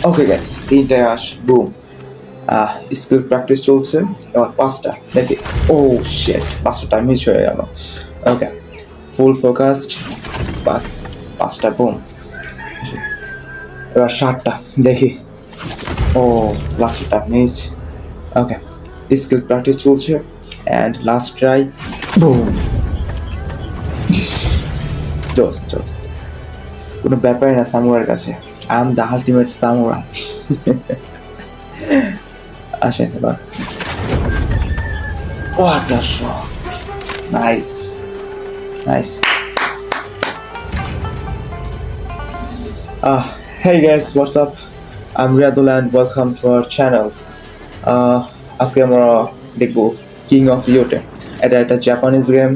Okay guys, 3টায় আস, broom. Skill practice চলছে, এবার 5টা দেখি। ও শিট, 5টা মিস হয়ে গেল। ওকে, ফুল ফোকাসড, 5টা বুম। এবার 7টা দেখি। ও লাস্টটা মিস। ওকে, স্কিল প্র্যাকটিস চলছে অ্যান্ড লাস্ট ট্রাই, বুম। জোস জোস, কোনো ব্যাপারই না সামুরাইয়ের কাছে। I am the ultimate samurai. আসেন এবার। What a shot! Nice, nice. Hey guys, what's up? I'm Riyadul and welcome to our channel. আজকে আমরা দেখবো কিং অফ ইয়োটে। এটা একটা জাপানিজ গেম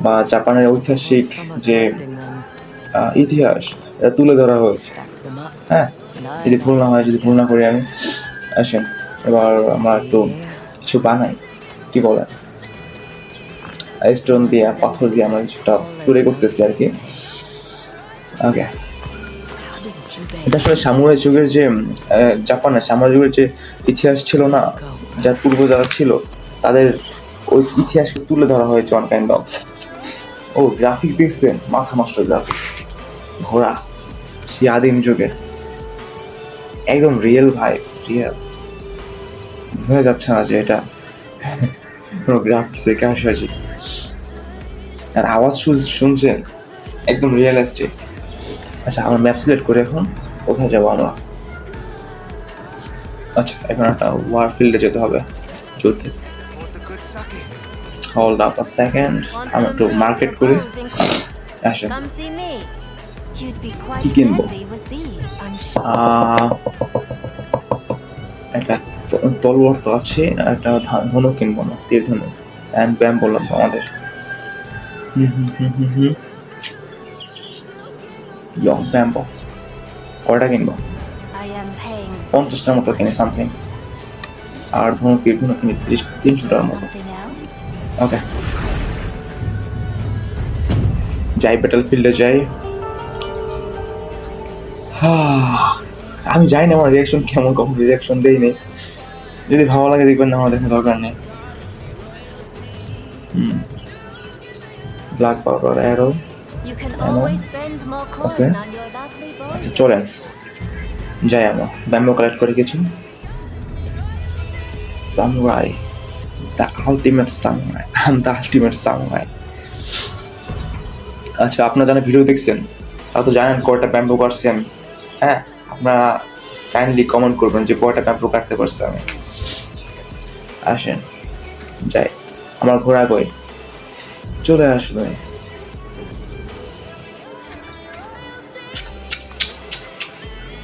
বা জাপানের ঐতিহাসিক যে ইতিহাস এটা তুলে ধরা হয়েছে। হ্যাঁ, যদি ভুল না করি আমি। আসেন এবার আমরা একটু কিছু বানাই, কি বলেন? স্টোন দিয়ে, পাথর দিয়ে আমরা কিছুটা তৈরি করতেছি আর কি। ওকে, এটা আসলে সামুরাই যুগের যে জাপানের সামুরাই যুগের যে ইতিহাস ছিল না, যার পূর্ব যারা ছিল তাদের ওই ইতিহাসকে তুলে ধরা হয়েছে অন কাইন্ড অফ। ও গ্রাফিক্স দেখছেন, মাথা নষ্ট গ্রাফিক্স, ঘোড়া সেই আদিম যুগে, একদম রিয়েল ভাই, রিয়েল। বোঝা যাচ্ছে না যে এটা গ্রাফিক্সের কারসাজি। আর আওয়াজ শুনছেন, একদম রিয়েলিস্টিক। আচ্ছা, আমরা ম্যাপ সিলেক্ট করি। এখন কোথায় যাবো আমরা? আচ্ছা, এখন একটা ওয়ার ফিল্ডে যেতে হবে, যুদ্ধে। হোল্ড আপ আ সেকেন্ড, আমরা একটু মার্কেট করি। আসেন, কি কিনবো? একটা তলোয়ার তো আছে, একটা ধনুক কিনবো না, তীর ধনুক অ্যান্ড ব্যাম্বো লাগবে আমাদের। ব্যাম্বো কয়টা কিনবো? 50টার মতো কিনে সামথিং। আর ধনুক, তীর ধনুক কিনে 300টার মতো। ওকে, যাই ব্যাটল ফিল্ডে যাই। আমি জানি না আমার রিয়াকশন কেমন, কখন রিয়াকশন দেই নেই। যদি ভালো লাগে দেখবেন, না আমার দেখার দরকার নেই। Black powder, arrow. ওকে, আচ্ছা চলেন যাই, আমরা ব্যাম্বো কালেক্ট করে কিছু। Samurai, the ultimate samurai, I am the ultimate samurai. আচ্ছা, আপনারা যারা ভিডিও দেখছেন তারা তো জানেন কয়টা ব্যাম্বো কাটছি আমি। হ্যাঁ, আপনারা কাইন্ডলি কমেন্ট করবেন যে কয়টা ব্যাম্বো কাটতে পারছি আমি। আসেন যাই, আমার ঘোড়া কই? চলে আসবে।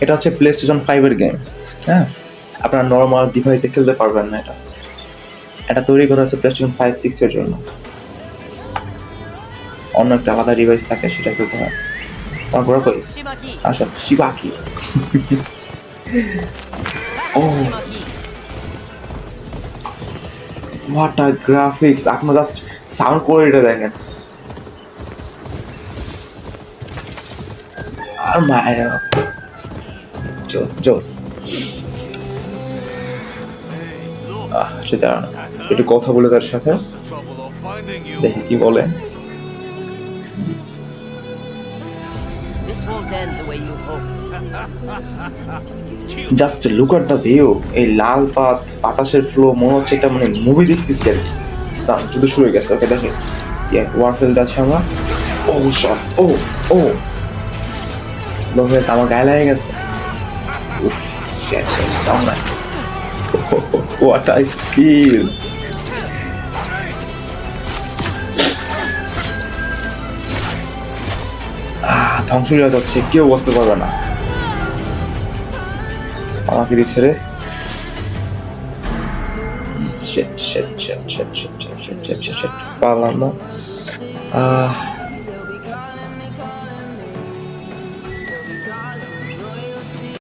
এটা হচ্ছে প্লেস্টেশন 5-এর গেম। হ্যাঁ, আপনারা নর্মাল ডিভাইসে খেলতে পারবেন না। এটা তৈরি করা হচ্ছে প্লেস্টেশন 5-6 এর জন্য। অন্য একটা আলাদা ডিভাইস থাকে, সেটা খেলতে হয়। আমার ঘোড়া কই? আসেন, শিবাকি। ও হোয়াট আ গ্রাফিক্স! আপনারা জাস্ট সাউন্ড কোয়ালিটি দেখেন। আর মায়ের জোস জোস। সেটা একটু কথা বলে তার সাথে দেখি কি বলে। Just look at the view. এই লাল পাত, বাতাসের ফ্লো, মনে হচ্ছে এটা মানে মুভি দেখতেছি আর কি। যুদ্ধ শুরু হয়ে গেছে। ওকে, দেখি ওয়ারফিল্ড আছে আমরা। ও শট, ও ও আমার গায়ে লেগে গেছে। উফ, সাউন্ড নাই। What I feel! ধ্বংস হয়ে যাচ্ছে, কেউ বুঝতে পারবে না। আমাকে দিচ্ছে রে। পারলাম না।